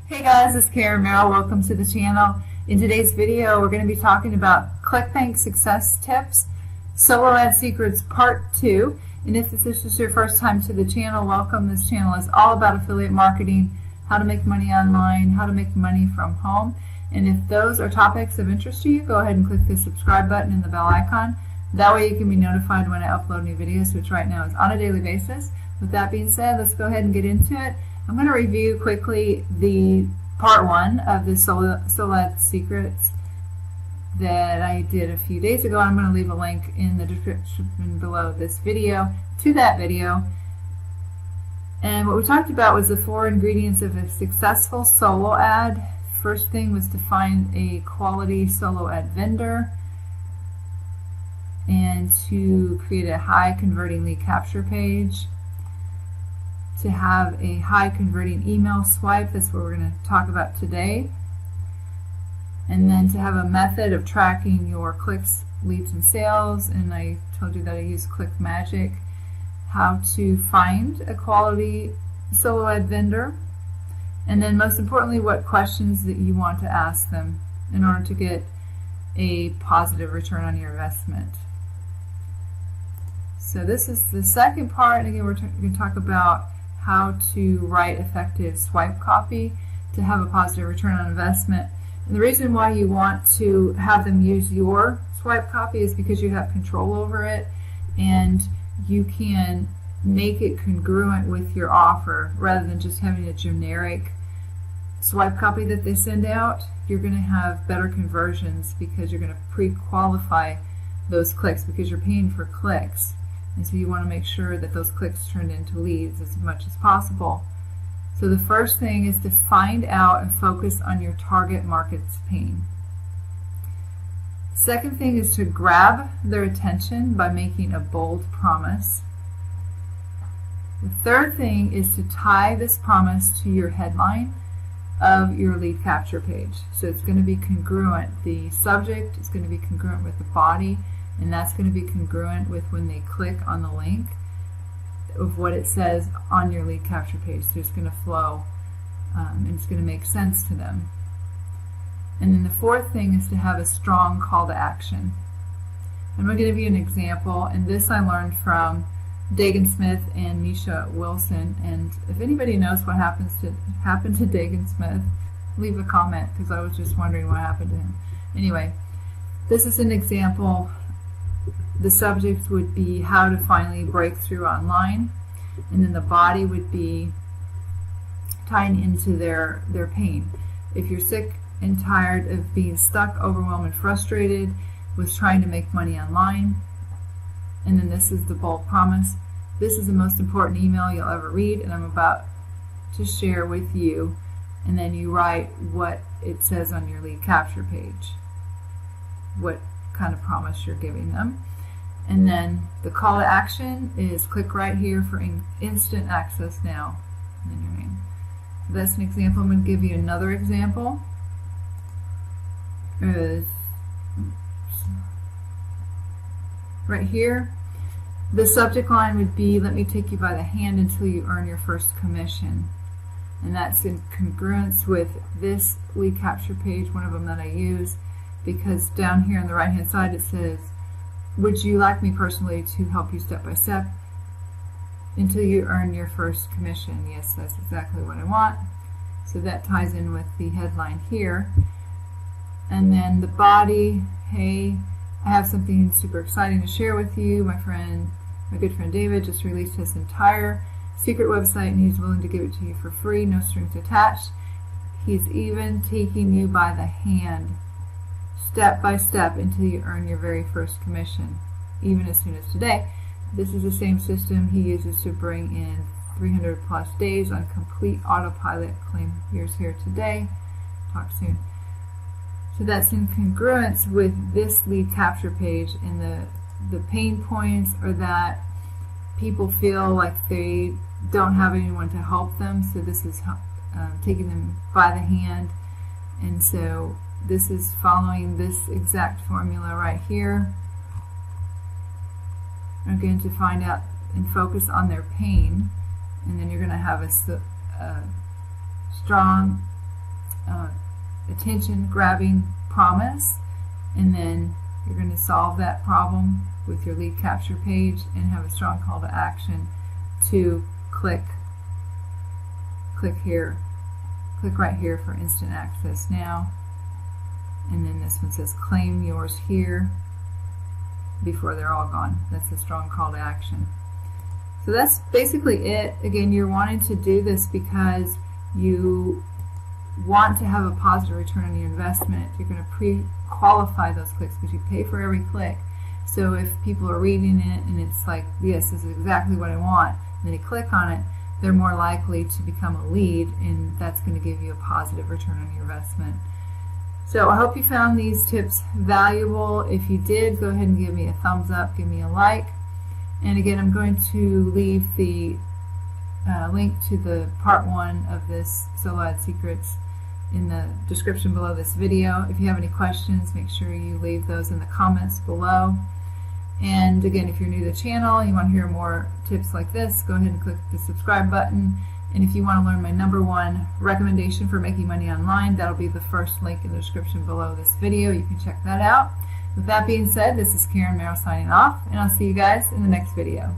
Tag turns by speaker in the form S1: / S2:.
S1: Hey guys, it's Karen Merrill. Welcome to the channel. In today's video, we're going to be talking about Clickbank success tips, solo ad secrets part 2. And if this is your first time to the channel, welcome. This channel is all about affiliate marketing, how to make money online, how to make money from home. And if those are topics of interest to you, go ahead and click the subscribe button and the bell icon. That way you can be notified when I upload new videos, which right now is on a daily basis. With that being said, let's go ahead and get into it. I'm going to review quickly the part 1 of the solo ad secrets that I did a few days ago. I'm going to leave a link in the description below this video to that video. And what we talked about was the 4 ingredients of a successful solo ad. First thing was to find a quality solo ad vendor and to create a high converting lead capture page, to have a high converting email swipe. That's what we're going to talk about today. And then to have a method of tracking your clicks, leads, and sales. And I told you that I use ClickMagic. How to find a quality solo ad vendor. And then most importantly, what questions that you want to ask them in order to get a positive return on your investment. So this is the second part. And again, we're going to talk about how to write effective swipe copy to have a positive return on investment. And the reason why you want to have them use your swipe copy is because you have control over it and you can make it congruent with your offer rather than just having a generic swipe copy that they send out. You're going to have better conversions because you're going to pre-qualify those clicks because you're paying for clicks. And so you want to make sure that those clicks turn into leads as much as possible. So the first thing is to find out and focus on your target market's pain. Second thing is to grab their attention by making a bold promise. The third thing is to tie this promise to your headline of your lead capture page. So it's going to be congruent. The subject is going to be congruent with the body, and that's going to be congruent with when they click on the link of what it says on your lead capture page. So it's going to flow and it's going to make sense to them. And then the fourth thing is to have a strong call to action. I'm going to give you an example, and this I learned from Dagan Smith and Nisha Wilson. And if anybody knows what happened to Dagan Smith, leave a comment because I was just wondering what happened to him. Anyway, this is an example. The subject would be how to finally break through online, and then the body would be tying into their pain. If you're sick and tired of being stuck, overwhelmed, and frustrated with trying to make money online, and then this is the bold promise. This is the most important email you'll ever read, and I'm about to share with you, and then you write what it says on your lead capture page, what kind of promise you're giving them. And then the call to action is click right here for instant access now. And then your name. So that's an example. I'm going to give you another example. Right here, the subject line would be, let me take you by the hand until you earn your first commission. And that's in congruence with this lead capture page, one of them that I use, because down here on the right hand side it says, would you like me personally to help you step by step until you earn your first commission? Yes, that's exactly what I want. So that ties in with the headline here. And then the body, hey, I have something super exciting to share with you. My good friend David just released his entire secret website and he's willing to give it to you for free, no strings attached. He's even taking you by the hand, step by step, until you earn your very first commission, even as soon as today. This is the same system he uses to bring in 300 plus days on complete autopilot. Claim yours here today. Talk soon. So that's in congruence with this lead capture page, and the pain points are that people feel like they don't have anyone to help them, so this is taking them by the hand. And so this is following this exact formula right here. Again, to find out and focus on their pain, and then you're going to have a strong attention grabbing promise, and then you're going to solve that problem with your lead capture page and have a strong call to action to click here, click right here for instant access now. And then this one says claim yours here before they're all gone. That's a strong call to action. So that's basically it. Again, you're wanting to do this because you want to have a positive return on your investment. You're going to pre-qualify those clicks because you pay for every click. So if people are reading it and it's like, yes, this is exactly what I want, and then you click on it, they're more likely to become a lead, and that's going to give you a positive return on your investment. So I hope you found these tips valuable. If you did, go ahead and give me a thumbs up, give me a like. And again, I'm going to leave the link to the part 1 of this Solo Ad Secrets in the description below this video. If you have any questions, make sure you leave those in the comments below. And again, if you're new to the channel and you want to hear more tips like this, go ahead and click the subscribe button. And if you want to learn my #1 recommendation for making money online, that'll be the first link in the description below this video. You can check that out. With that being said, this is Karen Merrill signing off, and I'll see you guys in the next video.